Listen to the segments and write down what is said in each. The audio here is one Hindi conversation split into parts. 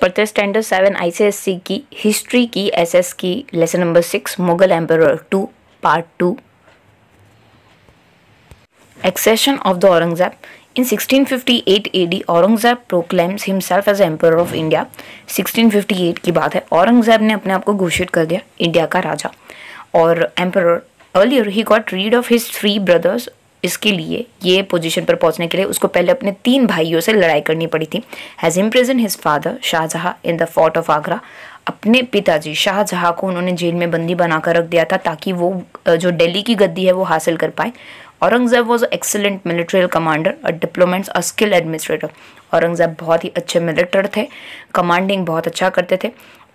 पढ़ते स्टैंडर्ड 7 ICSE की हिस्ट्री की SS की lesson number 6 Mughal emperor 2 part 2 Accession of the Aurangzeb. In 1658 AD, Aurangzeb proclaims himself as Emperor of India. 1658 की बात है, औरंगजेब ने अपने आप को घोषित कर दिया इंडिया का राजा और emperor. Earlier he got read of his 3 brothers. इसके लिए ये पोजीशन पर पहुंचने के लिए उसको पहले अपने 3 भाइयों से लड़ाई करनी पड़ी थी। Has imprison his father Shahjahan in the fort of Agra. अपने पिताजी शाहजहां को उन्होंने जेल में बंदी बनाकर रख दिया था ताकि वो जो दिल्ली की गद्दी है वो हासिल कर पाए। Aurangzeb was excellent military commander, a diplomats, a skill administrator. Aurangzeb बहुत ही अच्छे मिलिटर थे, कमांडिंग बहुत अच्छा करते थे,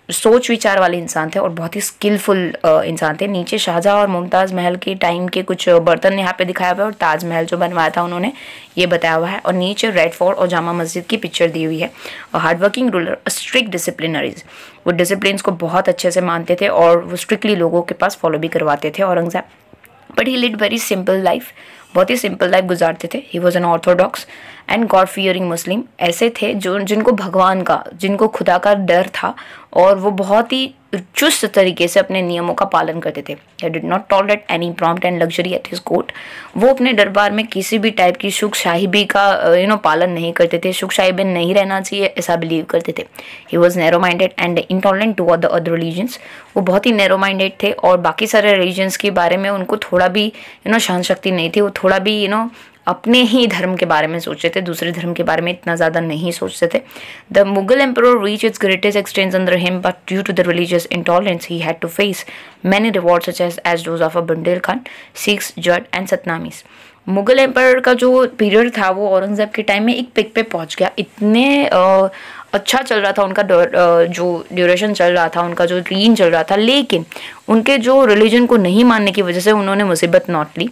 सोच विचार वाले इंसान थे और बहुत ही स्किलफुल इंसान थे। नीचे शाहजहां और मुमताज़ महल के टाइम के कुछ बर्तन यहाँ पे दिखाया हुआ है और ताजमहल जो बनवाया था उन्होंने ये बताया हुआ है। और नीचे रेड फोर्ट और जामा मस्जिद की पिक्चर दी हुई है। और हार्ड वर्किंग रूलर, स्ट्रिक्ट डिसिप्लिनरीज, वो डिसिप्लिन को बहुत अच्छे से मानते थे और वो स्ट्रिक्टली लोगों के पास फॉलो भी करवाते थे Aurangzeb. But he led very simple life, बहुत ही सिंपल लाइफ गुजारते थे। He was an orthodox and God fearing Muslim. ऐसे थे जिनको भगवान का, जिनको खुदा का डर था और वो बहुत ही चुस्त तरीके से अपने नियमों का पालन करते थे। He did not tolerate any prompt and luxury at his court. वो अपने दरबार में किसी भी टाइप की सुख साहिबी का पालन नहीं करते थे। सुख साहिबी नहीं रहना चाहिए ऐसा बिलीव करते थे। He was narrow minded and intolerant to the other religions. वो बहुत ही नैरो माइंडेड थे और बाकी सारे रिलीजन्स के बारे में उनको थोड़ा भी सहन शक्ति नहीं थी। वो थोड़ा भी अपने ही धर्म के बारे में सोचते थे, दूसरे धर्म के बारे में इतना ज़्यादा नहीं सोचते थे। The Mughal emperor reach its greatest extents under him, but due to the religious intolerance he had to face many rewards such as those of Bundelkhand Khan, Sikhs, Jat and Satnamis. Mughal emperor का जो पीरियड था वो औरंगजेब के टाइम में एक पिक पे पहुंच गया। इतने अच्छा चल रहा था उनका जो ड्यूरेशन चल रहा था, उनका जो रीन चल रहा था, लेकिन उनके जो रिलीजन को नहीं मानने की वजह से उन्होंने मुसीबत नौट ली।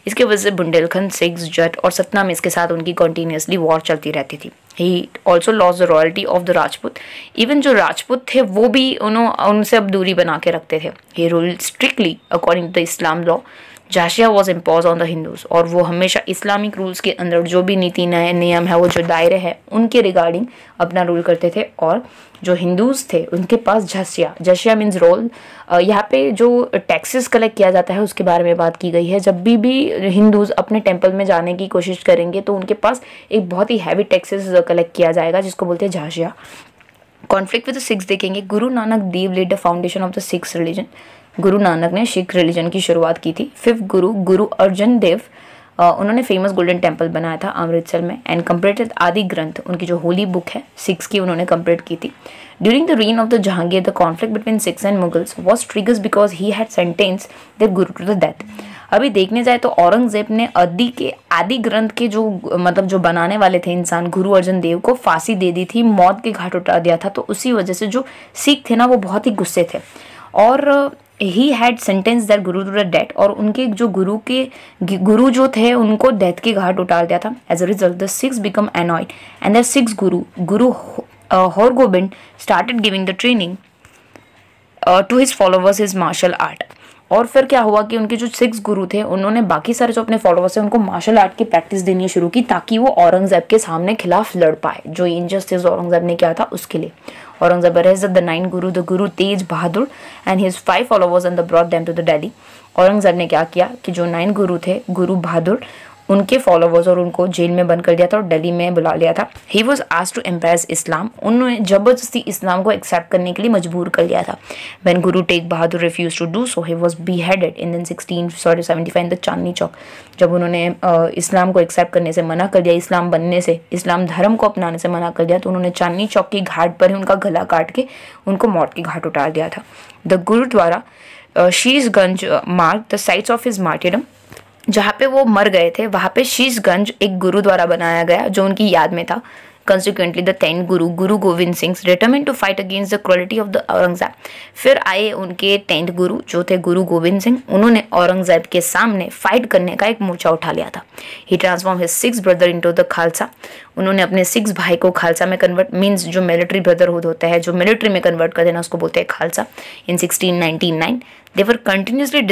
इसके वजह से बुंदेलखंड, सिख्स, जट और सतनामीज के साथ उनकी कंटिन्यूसली वॉर चलती रहती थी। He also loss the royalty of the Rajput. Even जो राजपूत थे वो भी उनसे अब दूरी बना के रखते थे। He rule strictly according to the Islam law. Jizya was impose on the Hindus. और वो हमेशा इस्लामिक रूल्स के अंदर जो भी नीति नियम है, वो जो दायरे है उनके रिगार्डिंग अपना रूल करते थे। और जो हिंदूज थे उनके पास जशिया मीन्स रोल। यहाँ पे जो टैक्सेस कलेक्ट किया जाता है उसके बारे में बात की गई है। जब भी हिंदूज अपने टेम्पल में जाने की कोशिश करेंगे तो उनके पास एक बहुत ही हैवी टैक्सेस कलेक्ट किया जाएगा जिसको बोलते हैं जाशिया। कॉन्फ्लिक्ट विद द सिख्स देखेंगे। Guru Nanak Dev led the foundation of the Sikhs religion. Guru Nanak ने सिख रिलीजन की शुरुआत की थी। 5th गुरु अर्जन देव, उन्होंने फेमस गोल्डन टेम्पल बनाया था अमृतसर में एंड कंप्लीटेड आदि ग्रंथ, उनकी जो होली बुक है सिक्स की, उन्होंने कंप्लीट की थी। During the reign of the Jahangir the conflict between Sikhs and Mughals was triggers because he had sentence the guru to the death. अभी देखने जाए तो औरंगजेब ने आदि ग्रंथ के जो बनाने वाले थे इंसान गुरु अर्जन देव को फांसी दे दी थी, मौत के घाट उतार दिया था। तो उसी वजह से जो सिख थे ना वो बहुत ही गुस्से थे और ही had sentence that Guru to the death. और उनके जो गुरु जो थे उनको डेथ के घाट उतार दिया था। As a result the Sikhs became annoyed and the six Guru Hargobind started giving the training to his followers his martial art. और फिर क्या हुआ कि उनके जो 6 गुरु थे उन्होंने बाकी सारे जो अपने फॉलोवर्स हैं उनको मार्शल आर्ट की प्रैक्टिस देनी शुरू की ताकि वो औरंगजेब के सामने खिलाफ लड़ पाए, जो इनजस्टिस औरंगजेब ने किया था उसके लिए। Aurangzeb arrested the 9 Guru, the Guru Tegh Bahadur and his 5 followers and brought them to the Delhi। औरंगजेब ने क्या किया कि जो 9 गुरु थे, गुरु बहादुर, उनके फॉलोवर्स और उनको जेल में बंद कर दिया था और दिल्ली में बुला लिया था। He was asked to embrace Islam. उन्होंने जबरदस्ती इस्लाम को एक्सेप्ट करने के लिए मजबूर कर लिया था। When Guru Tegh Bahadur refuse to do so he was beheaded in 1675 in the Chandni Chowk. जब उन्होंने इस्लाम को एक्सेप्ट करने से मना कर दिया, इस्लाम बनने से, इस्लाम धर्म को अपनाने से मना कर दिया, तो उन्होंने चांदनी चौक की घाट पर ही उनका गला काट के उनको मौत के घाट उतार दिया था। The Gurudwara Sheeshganj mark the sites of his martyrdom. जहाँ पे वो मर गए थे वहाँ पे शीशगंज एक गुरुद्वारा बनाया गया जो उनकी याद में था। Consequently, the 10th Guru Govind Singh determined to fight against the cruelty of the Aurangzeb. फिर आए उनके 10th गुरु जो थे गुरु गोविंद सिंह, उन्होंने औरंगजेब के सामने फाइट करने का एक मोर्चा उठा लिया था। He transformed his 6 brother into the Khalsa. उन्होंने अपने 6 भाई को खालसा में कन्वर्ट, मीन्स जो मिलिट्री ब्रदरहुड होता है, जो मिलिट्री में कन्वर्ट कर देना, उसको बोलते हैं Khalsa. In 1699 they were continuously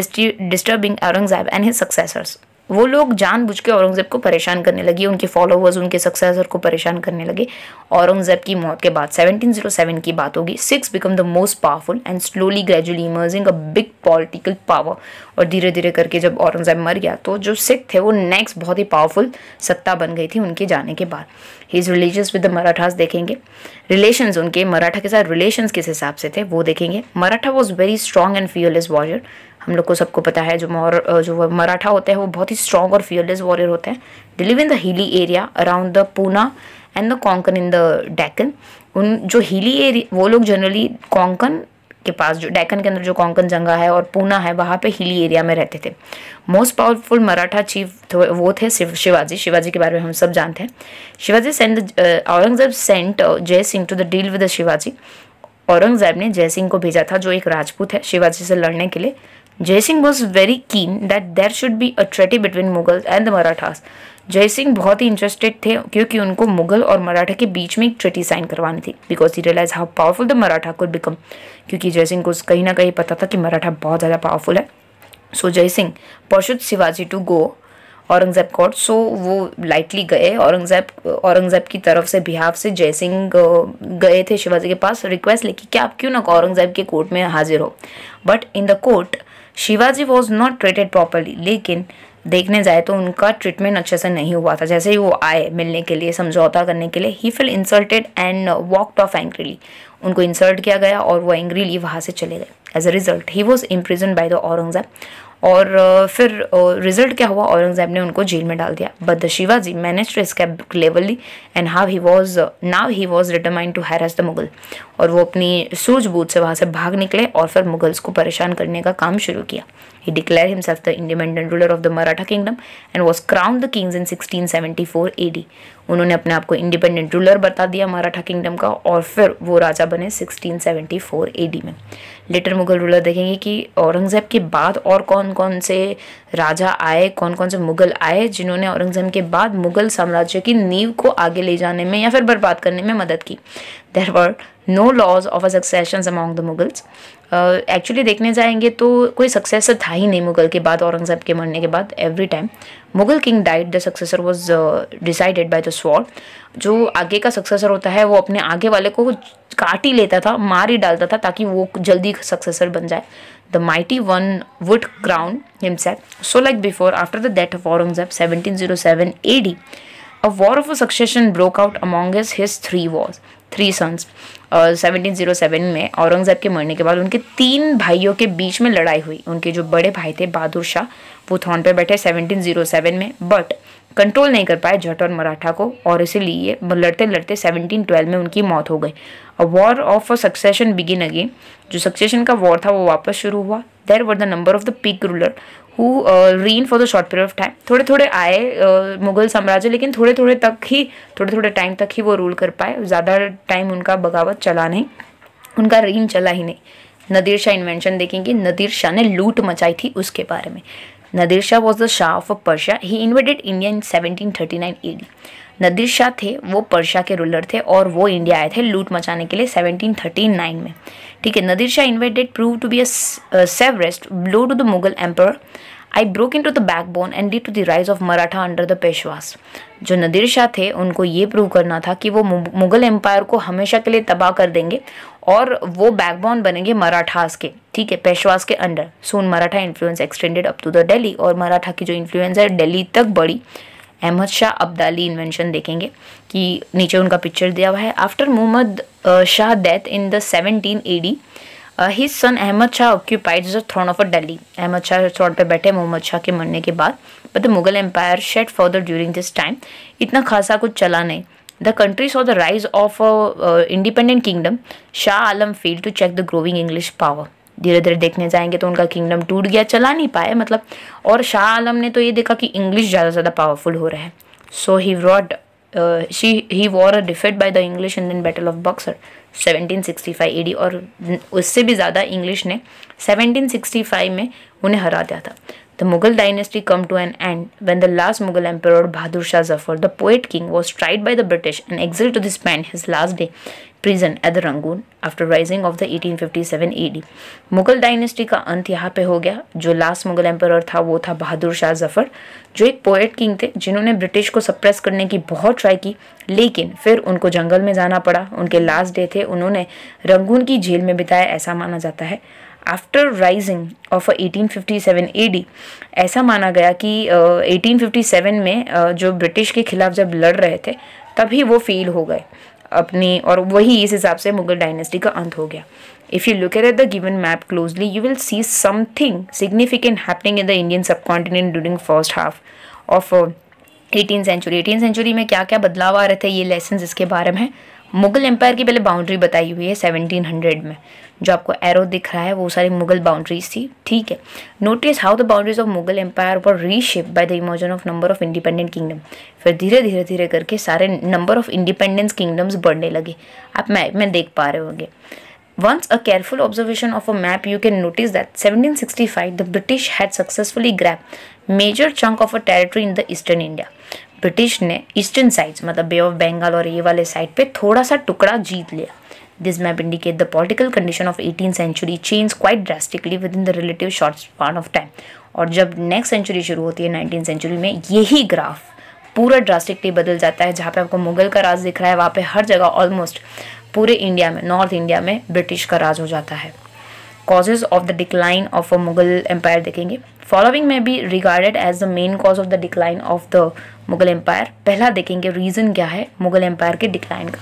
disturbing Aurangzeb and his successors। वो लोग जानबूझ के औरंगजेब को परेशान करने लगे, उनके फॉलोवर्स उनके सक्सेसर को परेशान करने लगे। औरंगजेब की मौत के बाद 1707 की बात होगी। Sikhs become the most powerful and slowly gradually emerging a big political power. और धीरे धीरे करके जब औरंगजेब मर गया तो जो सिख थे वो नेक्स्ट बहुत ही पावरफुल सत्ता बन गई थी उनके जाने के बाद। His religious with the Marathas देखेंगे, रिलेशंस उनके मराठा के साथ रिलेशंस किस हिसाब से थे वो देखेंगे। Maratha was very strong and fearless warrior. हम लोग को सबको पता है जो मराठा होते हैं वो बहुत ही स्ट्रॉन्ग और फियरलेस वॉरियर होते हैं। They live in the hilly area around the Poona and the Konkan in the Deccan. उन जो हिली एरिया वो लोग जनरली कोंकण के पास, जो डेक्कन के अंदर जो कोंकण जंगा है और पूना है वहाँ पे हिली एरिया में रहते थे। मोस्ट पावरफुल मराठा चीफ वो थे शिवाजी। शिवाजी के बारे में हम सब जानते हैं। Shivaji Saint Aurangzeb sent Jai Singh to the deal with Shivaji. Aurangzeb ने जय सिंह को भेजा था जो एक राजपूत है शिवाजी से लड़ने के लिए। Jai Singh was very keen that there should be a treaty between Mughals and the Marathas. Jai Singh बहुत ही इंटरेस्टेड थे क्योंकि उनको मुगल और मराठा के बीच में एक ट्रेटी साइन करवानी थी, because he realise how powerful the Maratha could become. क्योंकि जय सिंह को कहीं ना कहीं पता था कि मराठा बहुत ज़्यादा पावरफुल है। So Jai Singh persuade Shivaji to go Aurangzeb court. So वो लाइटली गए औरंगजेब की तरफ से बिहाफ से जय सिंह गए थे शिवाजी के पास रिक्वेस्ट लेके कि आप क्यों ना औरंगजेब के कोर्ट में हाजिर हो। But in the court Shivaji was not treated properly. लेकिन देखने जाए तो उनका ट्रीटमेंट अच्छे से नहीं हुआ था। जैसे ही वो आए मिलने के लिए, समझौता करने के लिए, he feel insulted and walked off angrily. उनको इंसल्ट किया गया और वो एंग्रीली वहाँ से चले गए। As a result he was imprison by the Aurangzeb. और फिर रिजल्ट क्या हुआ, औरंगजेब ने उनको जेल में डाल दिया। But the Shivaji manage to escape cleverly and now he was determined to harass the Mughal. और वो अपनी सूझबूझ से वहाँ से भाग निकले और फिर मुगल्स को परेशान करने का काम शुरू किया। He declared himself the independent ruler of the Maratha kingdom and was crowned the king in 1674 AD. उन्होंने अपने आप को इंडिपेंडेंट रूलर बता दिया मराठा किंगडम का और फिर वो राजा बने 1674 AD में। लेटर मुगल रूलर देखेंगे कि औरंगजेब के बाद और कौन कौन से राजा आए, कौन कौन से मुगल आए जिन्होंने औरंगजेब के बाद मुगल साम्राज्य की नींव को आगे ले जाने में या फिर बर्बाद करने में मदद की। There were no laws of a succession among the Mughals. Actually देखने जाएंगे तो कोई सक्सेसर था ही नहीं मुगल के बाद। औरंगजेब के मरने के बाद every time Mughal king died the successor was decided by the sword. जो आगे का सक्सेसर होता है वो अपने आगे वाले को काट ही लेता था, मार ही डालता था ताकि वो जल्दी सक्सेसर बन जाए। The mighty one would crown himself. So like before, after the death of Aurangzeb 1707 AD, a war of a succession broke out among his three sons. 1707 में औरंगजेब के मरने के बाद उनके 3 भाइयों के बीच में लड़ाई हुई। उनके जो बड़े भाई थे बहादुर शाह, वो थ्रोन पे बैठे 1707 में, बट कंट्रोल नहीं कर पाए जट और मराठा को और इसीलिए लड़ते लड़ते 1712 में उनकी मौत हो गई। A war of a succession begin again. जो सक्सेशन का वॉर था वो वापस शुरू हुआ। There were the number of the peak ruler who reign for the short period of time. थोड़े थोड़े आए मुगल साम्राज्य, लेकिन थोड़े थोड़े टाइम तक ही वो रूल कर पाए। ज़्यादा टाइम उनका बगावत चला नहीं, उनका रीन चला ही नहीं। नदीर शाह इन्वेंशन देखेंगे, नदीर शाह ने लूट मचाई थी उसके बारे में। Nadir Shah was the Shah of Persia. He invaded India in 1739 AD। नदीर शाह थे वो पर्शिया के रूलर थे और वो इंडिया आए थे लूट मचाने के लिए 1739 में। ठीक है, Nadir Shah invaded prove to be a severest blow to the Mughal empire. I broke in to the backbone and lead to the rise of Maratha under the Peshwas. जो नदीर शाह थे उनको ये प्रूव करना था कि वो मुगल एम्पायर को हमेशा के लिए तबाह कर देंगे और वो बैकबोन बनेंगे मराठास के, ठीक है, पेशवास के अंडर। Soon Maratha influence extended up to the Delhi. और मराठा की जो इन्फ्लुएंस है दिल्ली तक बढ़ी। अहमद शाह अब्दाली इन्वेंशन देखेंगे कि नीचे उनका पिक्चर दिया हुआ है। After Mohammad Shah death in the 17 AD, his son Ahmad Shah occupied the throne of Delhi. Ahmad Shah throne पे बैठे मोहम्मद शाह के मरने के बाद। But the Mughal Empire shed further during this time. इतना खासा कुछ चला नहीं। The country saw the rise of a independent kingdom. Shah Alam failed to check the growing English power. धीरे धीरे देखने जाएंगे तो उनका किंगडम टूट गया, चला नहीं पाए मतलब। और शाह आलम ने तो ये देखा कि इंग्लिश ज़्यादा पावरफुल हो रहा है। सो he wore a defeat by the English in the Battle of Buxar 1765 AD। और उससे भी ज़्यादा इंग्लिश ने 1765 में उन्हें हरा दिया था। The Mughal dynasty come to an end when the last Mughal emperor Bahadur Shah Zafar, the poet king, was tried by the British and exiled to the Spain his last day. prison at the Rangoon after rising of the 1857 AD. Mughal dynasty का अंत यहाँ पे हो गया। जो लास्ट मुगल एम्परर था वो था बहादुर शाह जफर, जो एक पोएट किंग थे जिन्होंने ब्रिटिश को सप्रेस करने की बहुत ट्राई की, लेकिन फिर उनको जंगल में जाना पड़ा। उनके लास्ट डे थे, उन्होंने रंगून की जेल में बिताया, ऐसा माना जाता है। आफ्टर राइजिंग ऑफ 1857 AD ऐसा माना गया कि 1857 में जो ब्रिटिश के खिलाफ जब लड़ रहे थे तभी वो फेल हो गए अपनी, और वही इस हिसाब से मुगल डायनेस्टी का अंत हो गया। If you look at the given map closely you will see something significant happening in the Indian subcontinent during first half of 18th century. 18th century में क्या क्या बदलाव आ रहे थे, ये लेसन इसके बारे में। मुगल एम्पायर की पहले बाउंड्री बताई हुई है 1700 में, जो आपको एरो दिख रहा है वो सारी मुगल बाउंड्रीज थी, ठीक है। Notice how the boundaries of Mughal empire were reshaped by the emergence of number of independent kingdom. फिर धीरे धीरे करके सारे नंबर ऑफ इंडिपेंडेंस किंगडम्स बढ़ने लगे। आप मैप में देख पा रहे होंगे। Once a careful observation of a map, you can notice that 1765 the British had successfully grabbed major chunk of a territory in the eastern India. British ने ईस्टर्न साइड्स मतलब बे ऑफ बंगाल और ये वाले साइड पे थोड़ा सा टुकड़ा जीत लिया। This map indicate the political condition of 18th century changed quite drastically within the relative short span of time. और जब नेक्स्ट सेंचुरी शुरू होती है 19th सेंचुरी में, यही ग्राफ पूरा ड्रास्टिकली बदल जाता है। जहाँ पे आपको मुगल का राज दिख रहा है वहाँ पे हर जगह ऑलमोस्ट पूरे इंडिया में, नॉर्थ इंडिया में ब्रिटिश का राज हो जाता है। Causes of the decline of a Mughal empire देखेंगे। Following may be regarded as the main cause of the decline of the Mughal empire. पहला देखेंगे रीजन क्या है मुगल एम्पायर के डिक्लाइन का।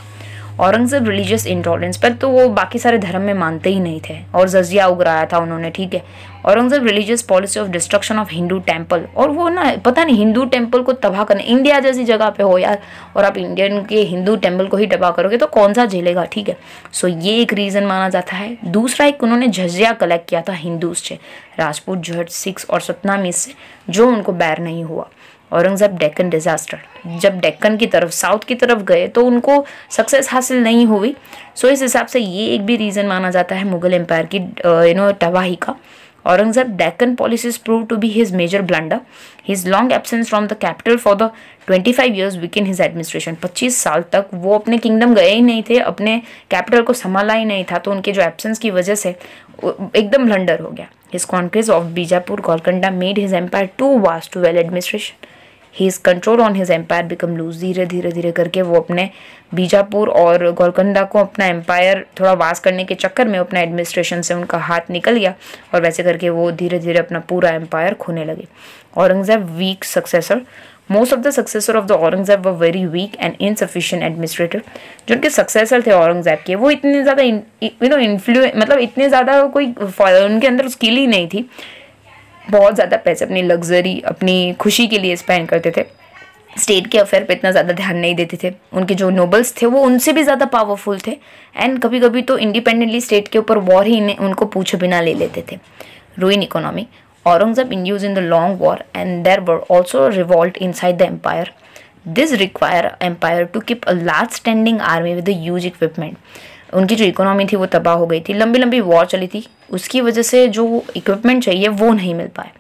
औरंगजेब रिलीजियस इंटॉलरेंस पर, तो वो बाकी सारे धर्म में मानते ही नहीं थे और जजिया उगराया था उन्होंने, ठीक है। Aurangzeb religious policy of destruction of Hindu temple, और वो ना पता नहीं हिंदू टेम्पल को तबाह करने, इंडिया जैसी जगह पे हो यार और आप इंडियन के हिंदू टेम्पल को ही तबाह करोगे तो कौन सा झेलेगा, ठीक है। सो ये एक रीज़न माना जाता है। दूसरा एक उन्होंने जजिया कलेक्ट किया था हिंदूज से, राजपूत, जट, सिख्स और सतनामीज से, जो उनको बैर नहीं हुआ। औरंगजेब डेक्कन डिजास्टर, जब डेक्कन की तरफ साउथ की तरफ गए तो उनको सक्सेस हासिल नहीं हुई। सो इस हिसाब से ये एक भी रीज़न माना जाता है मुगल एम्पायर की तबाही का। Aurangzeb Deccan policies prove to be his major blunder. His long absence from the capital for the 25 years weakened his administration. 25 साल तक वो अपने किंगडम गए ही नहीं थे, अपने कैपिटल को संभाला ही नहीं था, तो उनके जो एब्सेंस की वजह से एकदम ब्लंडर हो गया। His conquest of Bijapur Golconda made his empire too vast to well administration. His control on his empire become loose. धीरे करके वो अपने बीजापुर और गोलकोंडा को अपना एम्पायर थोड़ा वास करने के चक्कर में अपना एडमिनिस्ट्रेशन से उनका हाथ निकल गया और वैसे करके वो धीरे अपना पूरा एम्पायर खोने लगे। Aurangzeb weak successor. Most of the successor of the Aurangzeb were very weak and insufficient administrator. जो उनके सक्सेसर थे औरंगजेब के, वो इतने ज़्यादा मतलब इतने ज़्यादा कोई उनके अंदर स्किल ही नहीं थी। बहुत ज़्यादा पैसे अपनी लग्जरी, अपनी खुशी के लिए स्पेंड करते थे, स्टेट के अफेयर पे इतना ज़्यादा ध्यान नहीं देते थे। उनके जो नोबल्स थे वो उनसे भी ज़्यादा पावरफुल थे एंड कभी कभी तो इंडिपेंडेंटली स्टेट के ऊपर वॉर ही उनको पूछे बिना ले लेते थे। Ruin economy. Aurangzeb induce in the long war and there were also revolt inside the empire. This require empire to keep a large standing army with huge equipment. उनकी जो इकोनॉमी थी वो तबाह हो गई थी, लंबी वॉर चली थी, उसकी वजह से जो इक्विपमेंट चाहिए वो नहीं मिल पाए।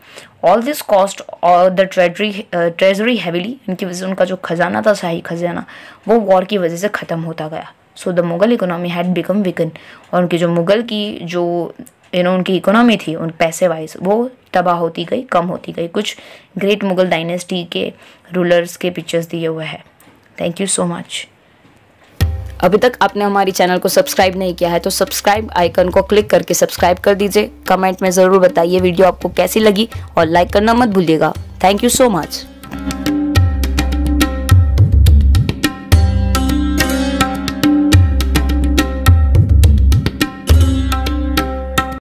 ऑल दिस कॉस्ट और द ट्रेजरी हैविली। इनकी वजह से उनका जो खजाना था, शाही खजाना, वो वॉर की वजह से ख़त्म होता गया। So the Mughal economy had become weaken. और उनकी जो मुगल की जो उनकी इकोनॉमी थी उन पैसे वाइज वो तबाह होती गई, कम होती गई। कुछ ग्रेट मुगल डायनेस्टी के रूलर्स के पिक्चर्स दिए हुए हैं। Thank you so much. अभी तक आपने हमारी चैनल को सब्सक्राइब नहीं किया है तो सब्सक्राइब आइकन को क्लिक करके सब्सक्राइब कर दीजिए। कमेंट में ज़रूर बताइए वीडियो आपको कैसी लगी और लाइक करना मत भूलिएगा। Thank you so much.